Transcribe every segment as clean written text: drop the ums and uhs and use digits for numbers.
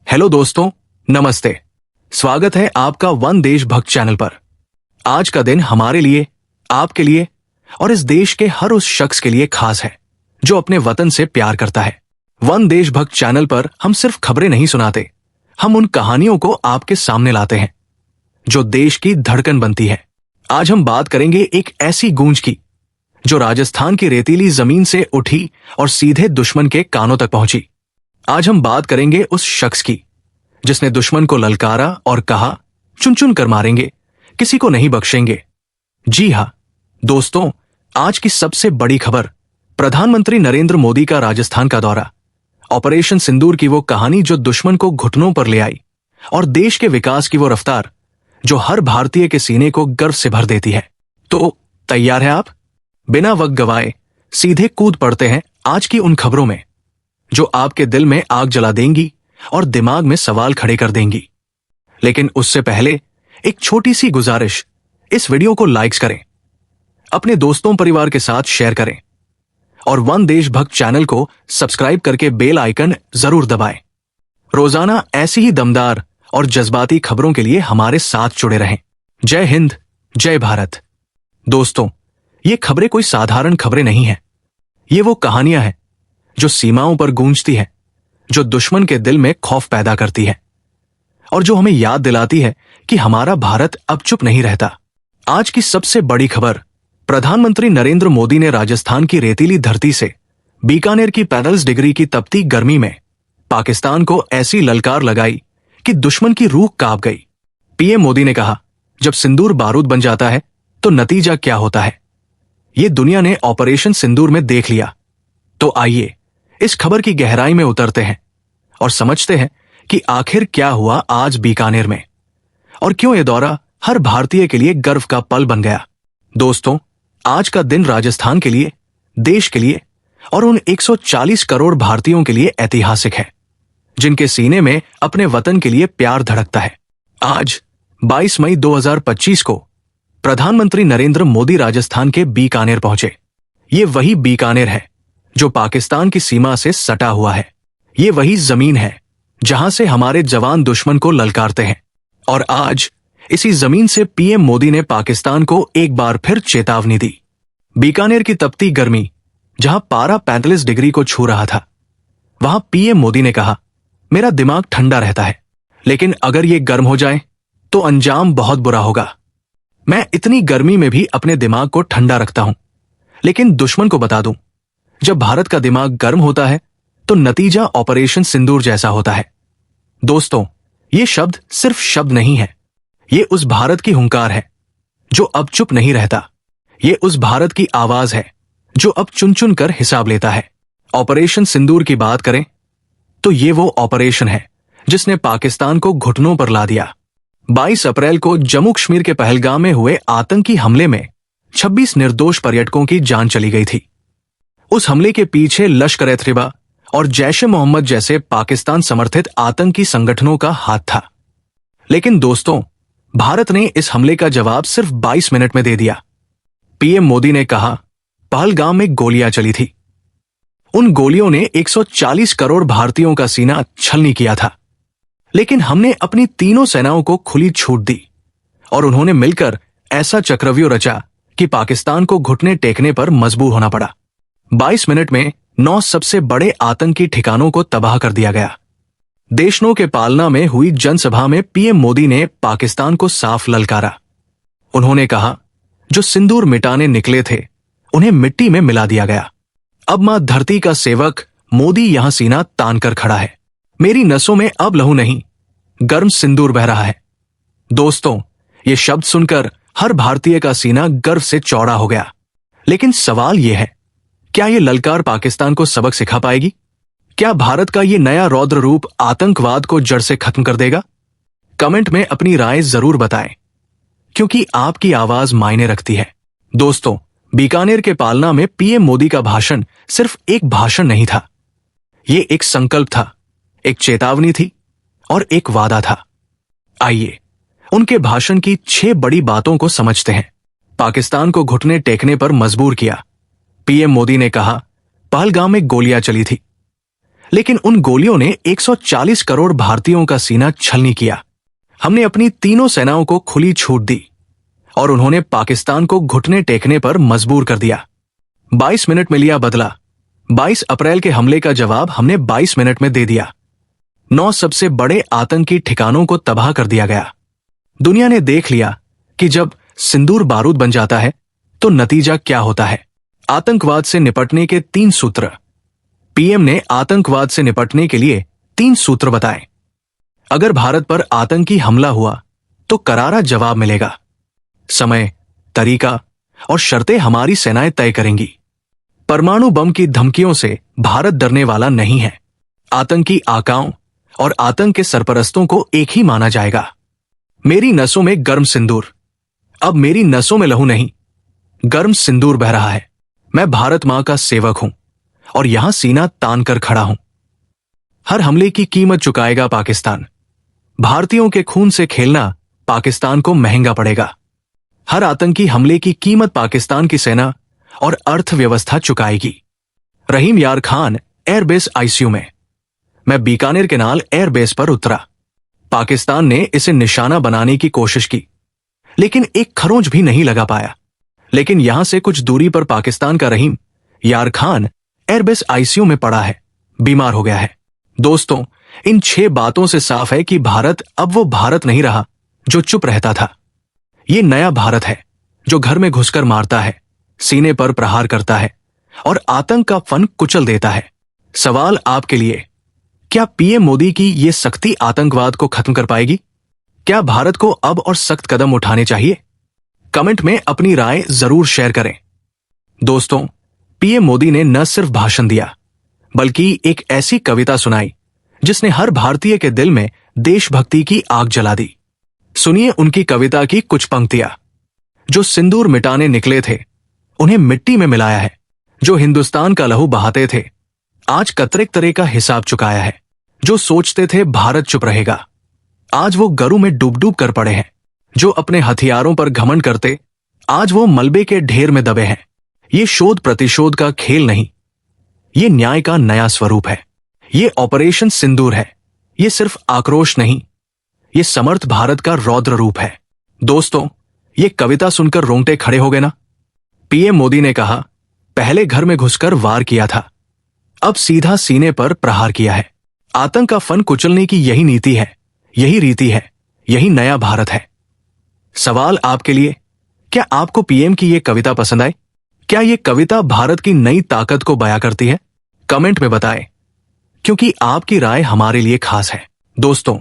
Hello दोस्तों, नमस्ते। स्वागत है आपका वन देशभक्त चैनल पर। आज का दिन हमारे लिए, आपके लिए और इस देश के हर उस शख्स के लिए खास है जो अपने वतन से प्यार करता है। वन देशभक्त चैनल पर हम सिर्फ खबरें नहीं सुनाते, हम उन कहानियों को आपके सामने लाते हैं जो देश की धड़कन बनती है। आज हम बात करेंगे एक ऐसी गूंज की जो राजस्थान की रेतीली जमीन से उठी और सीधे दुश्मन के कानों तक पहुंची। आज हम बात करेंगे उस शख्स की जिसने दुश्मन को ललकारा और कहा, चुन चुन कर मारेंगे, किसी को नहीं बख्शेंगे। जी हां दोस्तों, आज की सबसे बड़ी खबर, प्रधानमंत्री नरेंद्र मोदी का राजस्थान का दौरा, ऑपरेशन सिंदूर की वो कहानी जो दुश्मन को घुटनों पर ले आई और देश के विकास की वो रफ्तार जो हर भारतीय के सीने को गर्व से भर देती है। तो तैयार है आप? बिना वक्त गवाए सीधे कूद पड़ते हैं आज की उन खबरों में जो आपके दिल में आग जला देंगी और दिमाग में सवाल खड़े कर देंगी। लेकिन उससे पहले एक छोटी सी गुजारिश, इस वीडियो को लाइक्स करें, अपने दोस्तों परिवार के साथ शेयर करें और वन देशभक्त चैनल को सब्सक्राइब करके बेल आइकन जरूर दबाएं। रोजाना ऐसी ही दमदार और जज्बाती खबरों के लिए हमारे साथ जुड़े रहें। जय हिंद, जय भारत। दोस्तों, ये खबरें कोई साधारण खबरें नहीं हैं। ये वो कहानियां हैं जो सीमाओं पर गूंजती है, जो दुश्मन के दिल में खौफ पैदा करती है और जो हमें याद दिलाती है कि हमारा भारत अब चुप नहीं रहता। आज की सबसे बड़ी खबर, प्रधानमंत्री नरेंद्र मोदी ने राजस्थान की रेतीली धरती से बीकानेर की 45 डिग्री की तपती गर्मी में पाकिस्तान को ऐसी ललकार लगाई कि दुश्मन की रूह कांप गई। पीएम मोदी ने कहा, जब सिंदूर बारूद बन जाता है तो नतीजा क्या होता है, ये दुनिया ने ऑपरेशन सिंदूर में देख लिया। तो आइए इस खबर की गहराई में उतरते हैं और समझते हैं कि आखिर क्या हुआ आज बीकानेर में और क्यों यह दौरा हर भारतीय के लिए गर्व का पल बन गया। दोस्तों, आज का दिन राजस्थान के लिए, देश के लिए और उन 140 करोड़ भारतीयों के लिए ऐतिहासिक है जिनके सीने में अपने वतन के लिए प्यार धड़कता है। आज 22 मई 2025 को प्रधानमंत्री नरेंद्र मोदी राजस्थान के बीकानेर पहुंचे। ये वही बीकानेर है जो पाकिस्तान की सीमा से सटा हुआ है। ये वही जमीन है जहां से हमारे जवान दुश्मन को ललकारते हैं। और आज इसी जमीन से पीएम मोदी ने पाकिस्तान को एक बार फिर चेतावनी दी। बीकानेर की तपती गर्मी जहां पारा 45 डिग्री को छू रहा था, वहां पीएम मोदी ने कहा, मेरा दिमाग ठंडा रहता है, लेकिन अगर ये गर्म हो जाए तो अंजाम बहुत बुरा होगा। मैं इतनी गर्मी में भी अपने दिमाग को ठंडा रखता हूं, लेकिन दुश्मन को बता दूं, जब भारत का दिमाग गर्म होता है तो नतीजा ऑपरेशन सिंदूर जैसा होता है। दोस्तों, ये शब्द सिर्फ शब्द नहीं है, ये उस भारत की हुंकार है जो अब चुप नहीं रहता। ये उस भारत की आवाज है जो अब चुन चुन कर हिसाब लेता है। ऑपरेशन सिंदूर की बात करें तो ये वो ऑपरेशन है जिसने पाकिस्तान को घुटनों पर ला दिया। 22 अप्रैल को जम्मू कश्मीर के पहलगाम में हुए आतंकी हमले में 26 निर्दोष पर्यटकों की जान चली गई थी। उस हमले के पीछे लश्कर-ए-तैयबा और जैश-ए-मोहम्मद जैसे पाकिस्तान समर्थित आतंकी संगठनों का हाथ था। लेकिन दोस्तों, भारत ने इस हमले का जवाब सिर्फ 22 मिनट में दे दिया। पीएम मोदी ने कहा, पहलगाम में गोलियां चली थी। उन गोलियों ने 140 करोड़ भारतीयों का सीना छलनी किया था, लेकिन हमने अपनी तीनों सेनाओं को खुली छूट दी और उन्होंने मिलकर ऐसा चक्रव्यूह रचा कि पाकिस्तान को घुटने टेकने पर मजबूर होना पड़ा। 22 मिनट में 9 सबसे बड़े आतंकी ठिकानों को तबाह कर दिया गया। देशनों के पालना में हुई जनसभा में पीएम मोदी ने पाकिस्तान को साफ ललकारा। उन्होंने कहा, जो सिंदूर मिटाने निकले थे उन्हें मिट्टी में मिला दिया गया। अब मां धरती का सेवक मोदी यहां सीना तान कर खड़ा है। मेरी नसों में अब लहू नहीं, गर्म सिंदूर बह रहा है। दोस्तों, ये शब्द सुनकर हर भारतीय का सीना गर्व से चौड़ा हो गया। लेकिन सवाल यह है, क्या ये ललकार पाकिस्तान को सबक सिखा पाएगी? क्या भारत का ये नया रौद्र रूप आतंकवाद को जड़ से खत्म कर देगा? कमेंट में अपनी राय जरूर बताएं, क्योंकि आपकी आवाज मायने रखती है। दोस्तों, बीकानेर के पालना में पीएम मोदी का भाषण सिर्फ एक भाषण नहीं था, ये एक संकल्प था, एक चेतावनी थी और एक वादा था। आइए उनके भाषण की 6 बड़ी बातों को समझते हैं। पाकिस्तान को घुटने टेकने पर मजबूर किया। पीएम मोदी ने कहा, पहलगाम में गोलियां चली थी, लेकिन उन गोलियों ने 140 करोड़ भारतीयों का सीना छलनी किया। हमने अपनी तीनों सेनाओं को खुली छूट दी और उन्होंने पाकिस्तान को घुटने टेकने पर मजबूर कर दिया। 22 मिनट में लिया बदला। 22 अप्रैल के हमले का जवाब हमने 22 मिनट में दे दिया। 9 सबसे बड़े आतंकी ठिकानों को तबाह कर दिया गया। दुनिया ने देख लिया कि जब सिंदूर बारूद बन जाता है तो नतीजा क्या होता है। आतंकवाद से निपटने के 3 सूत्र। पीएम ने आतंकवाद से निपटने के लिए 3 सूत्र बताए। अगर भारत पर आतंकी हमला हुआ तो करारा जवाब मिलेगा। समय, तरीका और शर्तें हमारी सेनाएं तय करेंगी। परमाणु बम की धमकियों से भारत डरने वाला नहीं है। आतंकी आकाओं और आतंक के सरपरस्तों को एक ही माना जाएगा। मेरी नसों में गर्म सिंदूर। अब मेरी नसों में लहू नहीं, गर्म सिंदूर बह रहा है। मैं भारत मां का सेवक हूं और यहां सीना तान कर खड़ा हूं। हर हमले की कीमत चुकाएगा पाकिस्तान। भारतीयों के खून से खेलना पाकिस्तान को महंगा पड़ेगा। हर आतंकी हमले की कीमत पाकिस्तान की सेना और अर्थव्यवस्था चुकाएगी। रहीम यार खान एयरबेस आईसीयू में। मैं बीकानेर केनाल एयरबेस पर उतरा। पाकिस्तान ने इसे निशाना बनाने की कोशिश की, लेकिन एक खरोंच भी नहीं लगा पाया। लेकिन यहां से कुछ दूरी पर पाकिस्तान का रहीम यार खान एयरबेस आईसीयू में पड़ा है, बीमार हो गया है। दोस्तों, इन 6 बातों से साफ है कि भारत अब वो भारत नहीं रहा जो चुप रहता था। ये नया भारत है जो घर में घुसकर मारता है, सीने पर प्रहार करता है और आतंक का फन कुचल देता है। सवाल आपके लिए, क्या पीएम मोदी की ये सख्ती आतंकवाद को खत्म कर पाएगी? क्या भारत को अब और सख्त कदम उठाने चाहिए? कमेंट में अपनी राय जरूर शेयर करें। दोस्तों, पीएम मोदी ने न सिर्फ भाषण दिया बल्कि एक ऐसी कविता सुनाई जिसने हर भारतीय के दिल में देशभक्ति की आग जला दी। सुनिए उनकी कविता की कुछ पंक्तियां। जो सिंदूर मिटाने निकले थे उन्हें मिट्टी में मिलाया है। जो हिंदुस्तान का लहू बहाते थे आज कतरेक तरे का हिसाब चुकाया है। जो सोचते थे भारत चुप रहेगा आज वो गरू में डूब डूब कर पड़े हैं। जो अपने हथियारों पर घमंड करते आज वो मलबे के ढेर में दबे हैं। ये शोध प्रतिशोध का खेल नहीं, ये न्याय का नया स्वरूप है। ये ऑपरेशन सिंदूर है। ये सिर्फ आक्रोश नहीं, ये समर्थ भारत का रौद्र रूप है। दोस्तों, ये कविता सुनकर रोंगटे खड़े हो गए ना? पीएम मोदी ने कहा, पहले घर में घुसकर वार किया था, अब सीधा सीने पर प्रहार किया है। आतंक का फन कुचलने की यही नीति है, यही रीति है, यही नया भारत है। सवाल आपके लिए, क्या आपको पीएम की यह कविता पसंद आई? क्या यह कविता भारत की नई ताकत को बयां करती है? कमेंट में बताएं, क्योंकि आपकी राय हमारे लिए खास है। दोस्तों,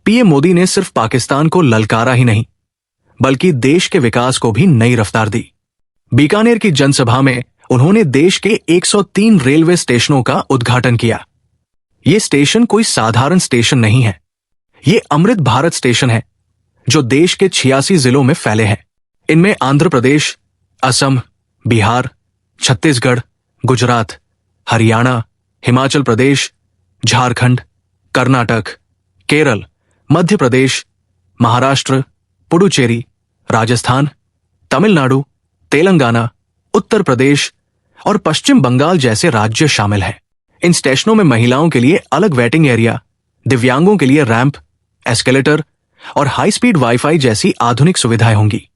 पीएम मोदी ने सिर्फ पाकिस्तान को ललकारा ही नहीं बल्कि देश के विकास को भी नई रफ्तार दी। बीकानेर की जनसभा में उन्होंने देश के 103 रेलवे स्टेशनों का उद्घाटन किया। ये स्टेशन कोई साधारण स्टेशन नहीं है, ये अमृत भारत स्टेशन है जो देश के 86 जिलों में फैले हैं। इनमें आंध्र प्रदेश, असम, बिहार, छत्तीसगढ़, गुजरात, हरियाणा, हिमाचल प्रदेश, झारखंड, कर्नाटक, केरल, मध्य प्रदेश, महाराष्ट्र, पुडुचेरी, राजस्थान, तमिलनाडु, तेलंगाना, उत्तर प्रदेश और पश्चिम बंगाल जैसे राज्य शामिल हैं। इन स्टेशनों में महिलाओं के लिए अलग वेटिंग एरिया, दिव्यांगों के लिए रैंप, एस्केलेटर और हाई स्पीड वाईफाई जैसी आधुनिक सुविधाएं होंगी।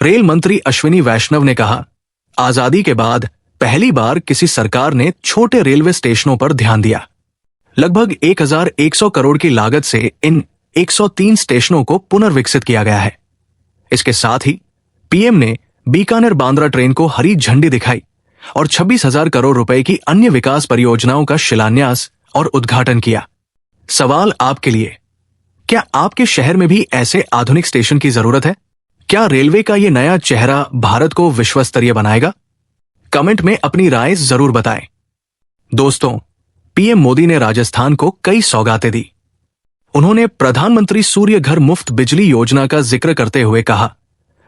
रेल मंत्री अश्विनी वैष्णव ने कहा, आजादी के बाद पहली बार किसी सरकार ने छोटे रेलवे स्टेशनों पर ध्यान दिया। लगभग 1100 करोड़ की लागत से इन 103 स्टेशनों को पुनर्विकसित किया गया है। इसके साथ ही पीएम ने बीकानेर बांद्रा ट्रेन को हरी झंडी दिखाई और 26,000 करोड़ रुपए की अन्य विकास परियोजनाओं का शिलान्यास और उद्घाटन किया। सवाल आपके लिए, क्या आपके शहर में भी ऐसे आधुनिक स्टेशन की जरूरत है? क्या रेलवे का ये नया चेहरा भारत को विश्व स्तरीय बनाएगा? कमेंट में अपनी राय जरूर बताएं। दोस्तों, पीएम मोदी ने राजस्थान को कई सौगातें दी। उन्होंने प्रधानमंत्री सूर्य घर मुफ्त बिजली योजना का जिक्र करते हुए कहा,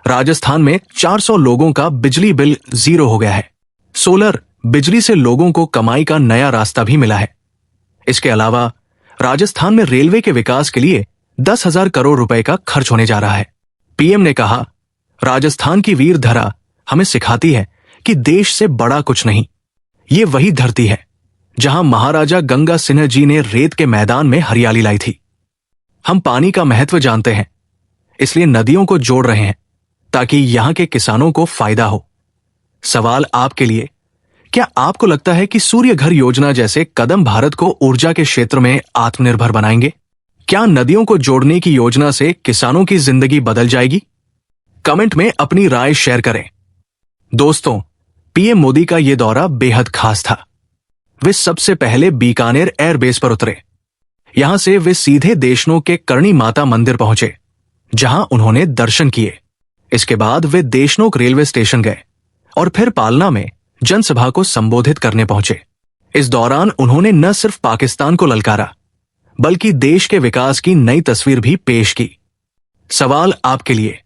राजस्थान में 400 लोगों का बिजली बिल 0 हो गया है। सोलर बिजली से लोगों को कमाई का नया रास्ता भी मिला है। इसके अलावा राजस्थान में रेलवे के विकास के लिए 10,000 करोड़ रुपए का खर्च होने जा रहा है। पीएम ने कहा, राजस्थान की वीर धरा हमें सिखाती है कि देश से बड़ा कुछ नहीं। ये वही धरती है जहां महाराजा गंगा सिन्हा जी ने रेत के मैदान में हरियाली लाई थी। हम पानी का महत्व जानते हैं, इसलिए नदियों को जोड़ रहे हैं ताकि यहां के किसानों को फायदा हो। सवाल आपके लिए, क्या आपको लगता है कि सूर्य घर योजना जैसे कदम भारत को ऊर्जा के क्षेत्र में आत्मनिर्भर बनाएंगे? क्या नदियों को जोड़ने की योजना से किसानों की जिंदगी बदल जाएगी? कमेंट में अपनी राय शेयर करें। दोस्तों, पीएम मोदी का यह दौरा बेहद खास था। वे सबसे पहले बीकानेर एयरबेस पर उतरे। यहां से वे सीधे देशनों के करणी माता मंदिर पहुंचे, जहां उन्होंने दर्शन किए। इसके बाद वे देशनोक रेलवे स्टेशन गए और फिर पालना में जनसभा को संबोधित करने पहुंचे। इस दौरान उन्होंने न सिर्फ पाकिस्तान को ललकारा, बल्कि देश के विकास की नई तस्वीर भी पेश की। सवाल आपके लिए,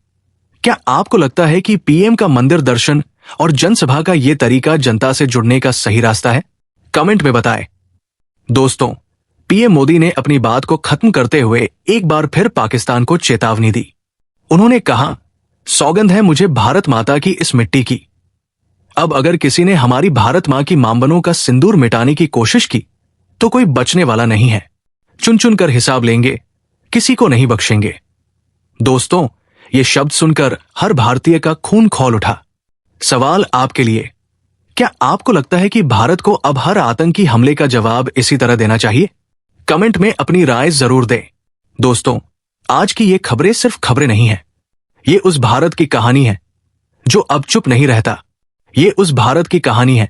क्या आपको लगता है कि पीएम का मंदिर दर्शन और जनसभा का यह तरीका जनता से जुड़ने का सही रास्ता है? कमेंट में बताएं। दोस्तों, पीएम मोदी ने अपनी बात को खत्म करते हुए एक बार फिर पाकिस्तान को चेतावनी दी। उन्होंने कहा, सौगंध है मुझे भारत माता की इस मिट्टी की। अब अगर किसी ने हमारी भारत मां की मांबनों का सिंदूर मिटाने की कोशिश की तो कोई बचने वाला नहीं है। चुन चुन कर हिसाब लेंगे, किसी को नहीं बख्शेंगे। दोस्तों, ये शब्द सुनकर हर भारतीय का खून खौल उठा। सवाल आपके लिए, क्या आपको लगता है कि भारत को अब हर आतंकी हमले का जवाब इसी तरह देना चाहिए? कमेंट में अपनी राय जरूर दें। दोस्तों, आज की ये खबरें सिर्फ खबरें नहीं हैं। ये उस भारत की कहानी है जो अब चुप नहीं रहता। ये उस भारत की कहानी है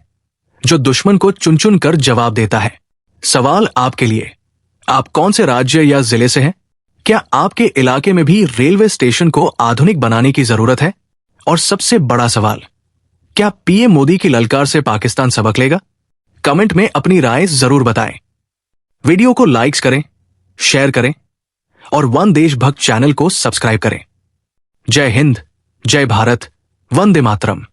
जो दुश्मन को चुन चुन कर जवाब देता है। सवाल आपके लिए, आप कौन से राज्य या जिले से हैं? क्या आपके इलाके में भी रेलवे स्टेशन को आधुनिक बनाने की जरूरत है? और सबसे बड़ा सवाल, क्या पीएम मोदी की ललकार से पाकिस्तान सबक लेगा? कमेंट में अपनी राय जरूर बताएं। वीडियो को लाइक्स करें, शेयर करें और वन देशभक्त चैनल को सब्सक्राइब करें। जय हिंद, जय भारत, वंदे मातरम।